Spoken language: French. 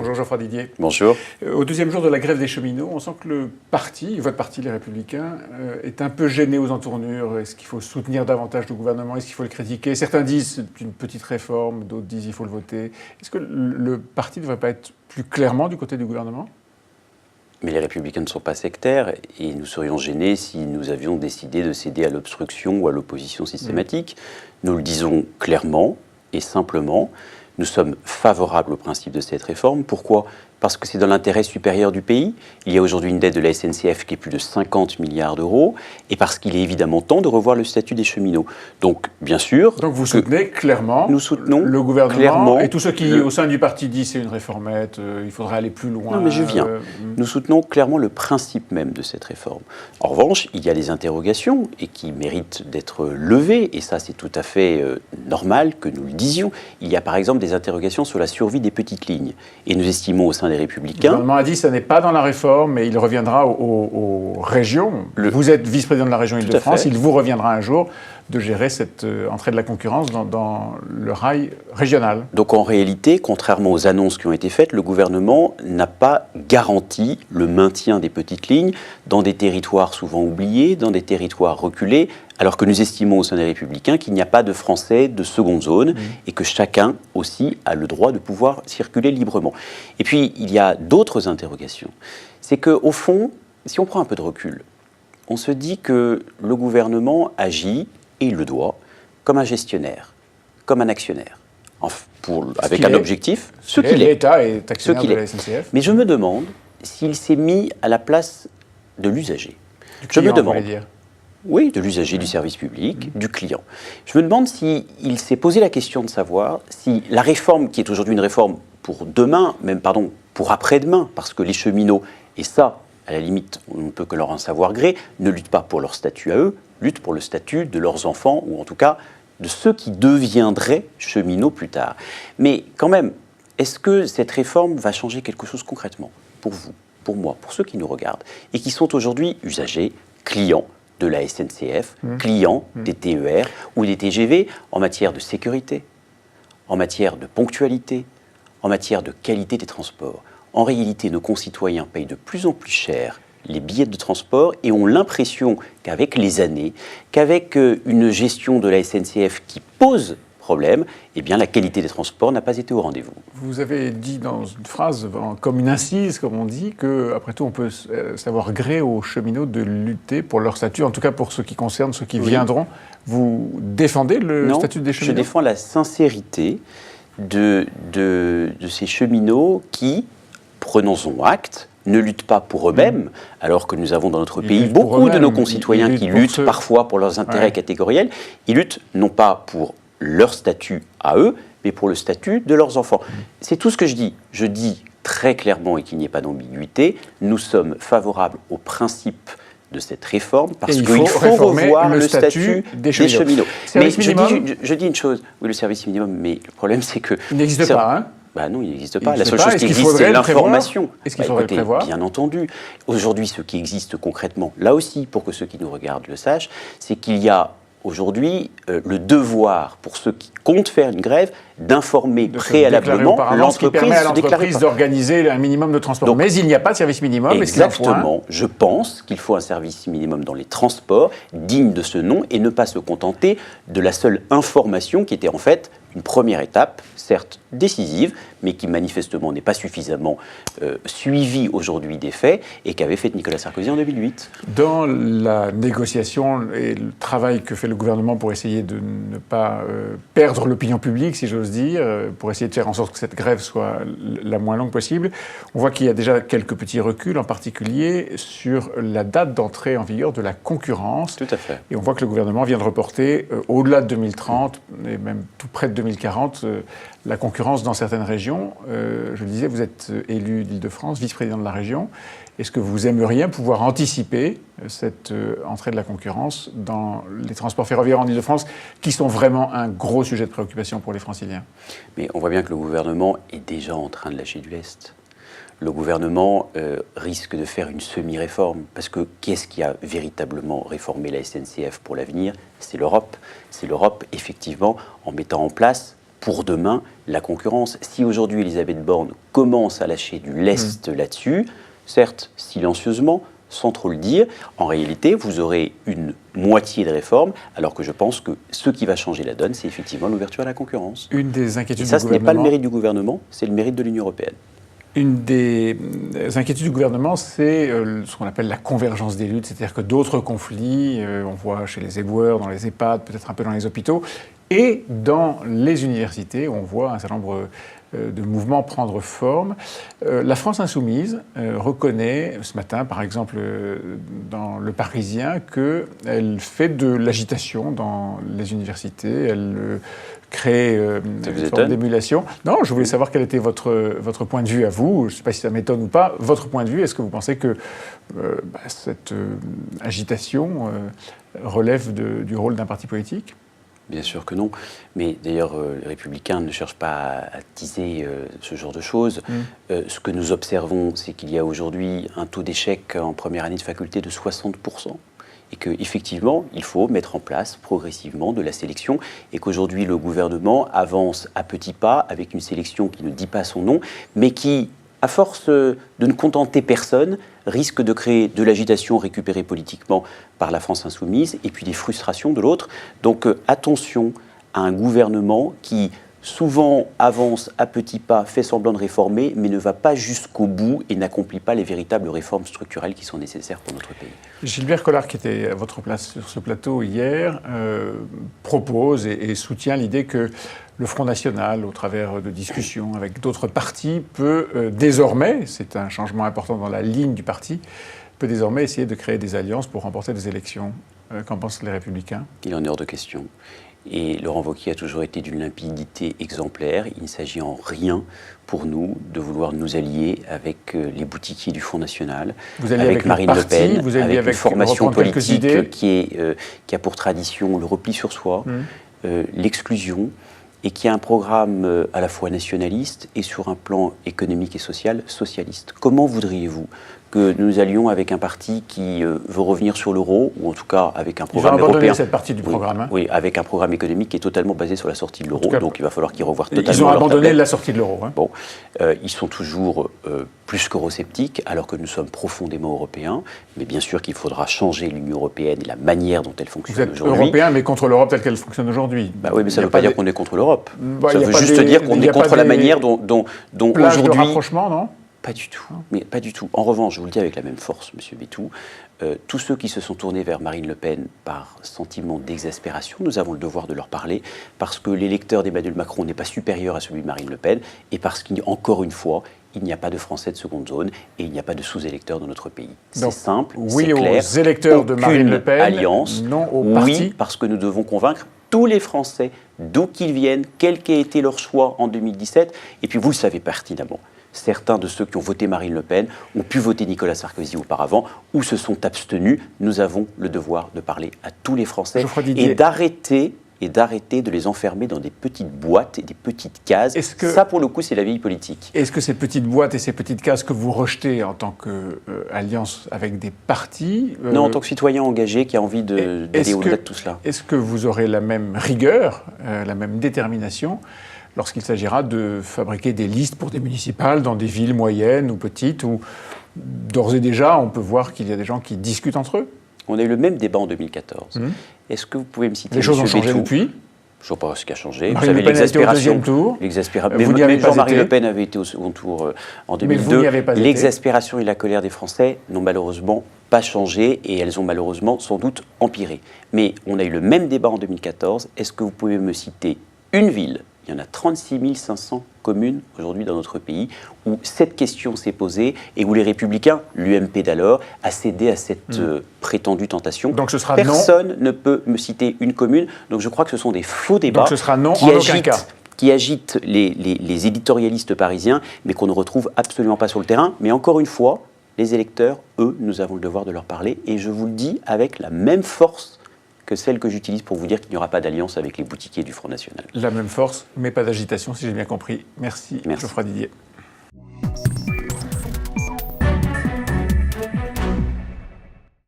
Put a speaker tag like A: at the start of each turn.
A: Bonjour Geoffroy Didier.
B: Bonjour.
A: Au deuxième jour de la grève des cheminots, on sent que le parti, votre parti, les Républicains, est un peu gêné aux entournures. Est-ce qu'il faut soutenir davantage le gouvernement? Est-ce qu'il faut le critiquer? Certains disent c'est une petite réforme, d'autres disent il faut le voter. Est-ce que le parti ne devrait pas être plus clairement du côté du gouvernement?
B: Mais les Républicains ne sont pas sectaires et nous serions gênés si nous avions décidé de céder à l'obstruction ou à l'opposition systématique. Nous le disons clairement et simplement. Nous sommes favorables au principe de cette réforme. Pourquoi ? Parce que c'est dans l'intérêt supérieur du pays. Il y a aujourd'hui une dette de la SNCF qui est plus de 50 milliards d'euros et parce qu'il est évidemment temps de revoir le statut des cheminots. Donc, bien sûr...
A: Donc vous soutenez clairement
B: nous soutenons
A: le gouvernement
B: clairement
A: et tous ceux qui, au sein du parti, disent c'est une réformette, il faudrait aller plus loin.
B: Non, mais je viens. Nous soutenons clairement le principe même de cette réforme. En revanche, il y a des interrogations et qui méritent d'être levées, et ça c'est tout à fait normal que nous le disions. Il y a par exemple des interrogations sur la survie des petites lignes. Et nous estimons au sein des Républicains...
A: Le gouvernement a dit que ça n'est pas dans la réforme, mais il reviendra aux régions. Vous êtes vice-président de la région Île-de-France, il vous reviendra un jour de gérer cette entrée de la concurrence dans le rail régional.
B: Donc en réalité, contrairement aux annonces qui ont été faites, le gouvernement n'a pas garanti le maintien des petites lignes dans des territoires souvent oubliés, dans des territoires reculés, alors que nous estimons au sein des Républicains qu'il n'y a pas de Français de seconde zone et que chacun aussi a le droit de pouvoir circuler librement. Et puis, il y a d'autres interrogations. C'est qu'au fond, si on prend un peu de recul, on se dit que le gouvernement agit, et il le doit, comme un gestionnaire, comme un actionnaire, avec un objectif, ce qu'il est.
A: L'État est actionnaire de la SNCF.
B: Mais je me demande s'il s'est mis à la place de l'usager.
A: Je me demande.
B: Oui, de l'usager du service public, du client. Je me demande s'il s'est posé la question de savoir si la réforme, qui est aujourd'hui une réforme pour demain, même pardon, pour après-demain, parce que les cheminots, et ça, à la limite, on ne peut que leur en savoir gré, ne luttent pas pour leur statut à eux, luttent pour le statut de leurs enfants, ou en tout cas de ceux qui deviendraient cheminots plus tard. Mais quand même, est-ce que cette réforme va changer quelque chose concrètement pour vous, pour moi, pour ceux qui nous regardent, et qui sont aujourd'hui usagers, clients de la SNCF, clients des TER ou des TGV en matière de sécurité, en matière de ponctualité, en matière de qualité des transports? En réalité, nos concitoyens payent de plus en plus cher les billets de transport et ont l'impression qu'avec les années, qu'avec une gestion de la SNCF qui pose problème, eh bien la qualité des transports n'a pas été au rendez-vous.
A: Vous avez dit dans une phrase, comme une incise, comme on dit, qu'après tout, on peut savoir gré aux cheminots de lutter pour leur statut, en tout cas pour ce qui concerne ceux qui viendront. Vous défendez le statut des cheminots?
B: Je défends la sincérité de ces cheminots qui, prenons-en acte, ne luttent pas pour eux-mêmes, alors que nous avons dans notre pays beaucoup de nos concitoyens qui luttent parfois pour leurs intérêts catégoriels. Ils luttent non pas pour leur statut à eux, mais pour le statut de leurs enfants. C'est tout ce que je dis. Je dis très clairement, et qu'il n'y ait pas d'ambiguïté, nous sommes favorables au principe de cette réforme, parce qu'il faut revoir le statut des cheminots. Mais je dis une chose, oui, le service minimum, mais le problème c'est que...
A: Il n'existe pas, hein?
B: Bah non, il n'existe pas. La seule chose qui existe, c'est l'information.
A: Est-ce qu'il faudrait le prévoir ?
B: Bien entendu. Aujourd'hui, ce qui existe concrètement, là aussi, pour que ceux qui nous regardent le sachent, c'est qu'il y a aujourd'hui le devoir, pour ceux qui comptent faire une grève, d'informer préalablement l'entreprise,
A: qui permet à l'entreprise d'organiser un minimum de transport. Donc, mais il n'y a pas de service minimum.
B: Exactement. Je pense qu'il faut un service minimum dans les transports, digne de ce nom, et ne pas se contenter de la seule information qui était en fait une première étape, certes décisive, mais qui manifestement n'est pas suffisamment suivie aujourd'hui des faits, et qu'avait fait Nicolas Sarkozy en 2008.
A: Dans la négociation et le travail que fait le gouvernement pour essayer de ne pas perdre l'opinion publique, si j'ose dire, pour essayer de faire en sorte que cette grève soit la moins longue possible, on voit qu'il y a déjà quelques petits reculs, en particulier sur la date d'entrée en vigueur de la concurrence.
B: Tout à fait.
A: Et on voit que le gouvernement vient de reporter au-delà de 2030, et même tout près de 2040, la concurrence dans certaines régions. Je le disais, vous êtes élu d'Île-de-France, vice-président de la région. Est-ce que vous aimeriez pouvoir anticiper cette entrée de la concurrence dans les transports ferroviaires en Île-de-France, qui sont vraiment un gros sujet de préoccupation pour les Franciliens?
B: Mais on voit bien que le gouvernement est déjà en train de lâcher du lest. Le gouvernement risque de faire une semi-réforme, parce que qu'est-ce qui a véritablement réformé la SNCF pour l'avenir? C'est l'Europe. C'est l'Europe, effectivement, en mettant en place pour demain la concurrence. Si aujourd'hui Elisabeth Borne commence à lâcher du lest là-dessus, certes silencieusement, sans trop le dire, en réalité, vous aurez une moitié de réforme, alors que je pense que ce qui va changer la donne, c'est effectivement l'ouverture à la concurrence.
A: Une des inquiétudes
B: Et ça,
A: du
B: ce n'est
A: gouvernement...
B: pas le mérite du gouvernement, c'est le mérite de l'Union européenne.
A: Une des inquiétudes du gouvernement, c'est ce qu'on appelle la convergence des luttes, c'est-à-dire que d'autres conflits, on voit chez les éboueurs, dans les EHPAD, peut-être un peu dans les hôpitaux, et dans les universités, on voit un certain nombre de mouvements prendre forme. La France insoumise reconnaît ce matin, par exemple, dans Le Parisien, qu'elle fait de l'agitation dans les universités, elle crée une forme d'émulation. Non, je voulais savoir quel était votre point de vue à vous. Je ne sais pas si ça m'étonne ou pas. Votre point de vue, est-ce que vous pensez que cette agitation relève du rôle d'un parti politique ?
B: Bien sûr que non. Mais d'ailleurs, les Républicains ne cherchent pas à teaser ce genre de choses. Ce que nous observons, c'est qu'il y a aujourd'hui un taux d'échec en première année de faculté de 60%. Et qu'effectivement, il faut mettre en place progressivement de la sélection. Et qu'aujourd'hui, le gouvernement avance à petits pas avec une sélection qui ne dit pas son nom, mais qui, à force de ne contenter personne, risque de créer de l'agitation récupérée politiquement par la France insoumise et puis des frustrations de l'autre. Donc attention à un gouvernement qui souvent avance à petits pas, fait semblant de réformer, mais ne va pas jusqu'au bout et n'accomplit pas les véritables réformes structurelles qui sont nécessaires pour notre pays.
A: Gilbert Collard, qui était à votre place sur ce plateau hier, propose et soutient l'idée que le Front National, au travers de discussions avec d'autres partis, peut désormais, c'est un changement important dans la ligne du parti, peut désormais essayer de créer des alliances pour remporter des élections. Qu'en pensent les Républicains ?
B: Il en est hors de question. Et Laurent Wauquiez a toujours été d'une limpidité exemplaire. Il ne s'agit en rien pour nous de vouloir nous allier avec les boutiquiers du Front National, avec Marine Le Pen, avec une formation politique qui a pour tradition le repli sur soi, l'exclusion, et qui a un programme à la fois nationaliste et sur un plan économique et social, socialiste. Comment voudriez-vous que nous allions avec un parti qui veut revenir sur l'euro, ou en tout cas avec un programme européen. Ils ont abandonné
A: cette partie du programme. Hein.
B: Oui, avec un programme économique qui est totalement basé sur la sortie de l'euro, donc il va falloir qu'ils revoient totalement.
A: Ils ont abandonné la sortie de l'euro. Hein.
B: Bon, ils sont toujours plus qu'eurosceptiques, alors que nous sommes profondément européens. Mais bien sûr qu'il faudra changer l'Union européenne et la manière dont elle fonctionne aujourd'hui.
A: Vous êtes européen, mais contre l'Europe telle qu'elle fonctionne aujourd'hui.
B: Bah oui, mais ça ne veut pas dire qu'on est contre l'Europe. Ça veut juste dire qu'on est contre la manière dont aujourd'hui.
A: De rapprochement, non ?
B: Pas du tout, mais pas du tout. En revanche, je vous le dis avec la même force, Monsieur Bétou, tous ceux qui se sont tournés vers Marine Le Pen par sentiment d'exaspération, nous avons le devoir de leur parler, parce que l'électeur d'Emmanuel Macron n'est pas supérieur à celui de Marine Le Pen, et parce qu'encore une fois, il n'y a pas de Français de seconde zone, et il n'y a pas de sous-électeurs dans notre pays. C'est simple,
A: oui
B: c'est clair.
A: Aux électeurs de Marine Le Pen,
B: alliance,
A: non au parti.
B: Oui, parce que nous devons convaincre tous les Français, d'où qu'ils viennent, quel qu'ait été leur choix en 2017, et puis vous le savez pertinemment. Certains de ceux qui ont voté Marine Le Pen ont pu voter Nicolas Sarkozy auparavant ou se sont abstenus. Nous avons le devoir de parler à tous les Français et d'arrêter de les enfermer dans des petites boîtes et des petites cases. Ça, pour le coup, c'est la vie politique.
A: Est-ce que ces petites boîtes et ces petites cases que vous rejetez en tant qu'alliance avec des partis
B: Non, en tant que citoyen engagé qui a envie d'aller au-delà de tout cela.
A: Est-ce que vous aurez la même rigueur, la même détermination lorsqu'il s'agira de fabriquer des listes pour des municipales dans des villes moyennes ou petites, où d'ores et déjà on peut voir qu'il y a des gens qui discutent entre eux ?
B: On a eu le même débat en 2014. Est-ce que vous pouvez me citer...
A: Les choses ont changé depuis ?
B: Je ne sais pas ce qui a changé.
A: Marine Le Pen a été au deuxième tour.
B: Mais Jean-Marie Le Pen avait été au second tour en 2002.
A: Mais vous n'y avez pas été.
B: L'exaspération et la colère des Français n'ont malheureusement pas changé et elles ont malheureusement sans doute empiré. Mais on a eu le même débat en 2014. Est-ce que vous pouvez me citer une ville ? Il y en a 36 500 communes aujourd'hui dans notre pays où cette question s'est posée et où les Républicains, l'UMP d'alors, a cédé à cette prétendue tentation.
A: Donc ce sera
B: Personne ne peut me citer une commune. Donc je crois que ce sont des faux débats.
A: Donc ce sera non en aucun cas.
B: Qui agitent les éditorialistes parisiens, mais qu'on ne retrouve absolument pas sur le terrain. Mais encore une fois, les électeurs, eux, nous avons le devoir de leur parler. Et je vous le dis avec la même force que celle que j'utilise pour vous dire qu'il n'y aura pas d'alliance avec les boutiquiers du Front National.
A: La même force, mais pas d'agitation, si j'ai bien compris. Merci. Geoffroy Didier.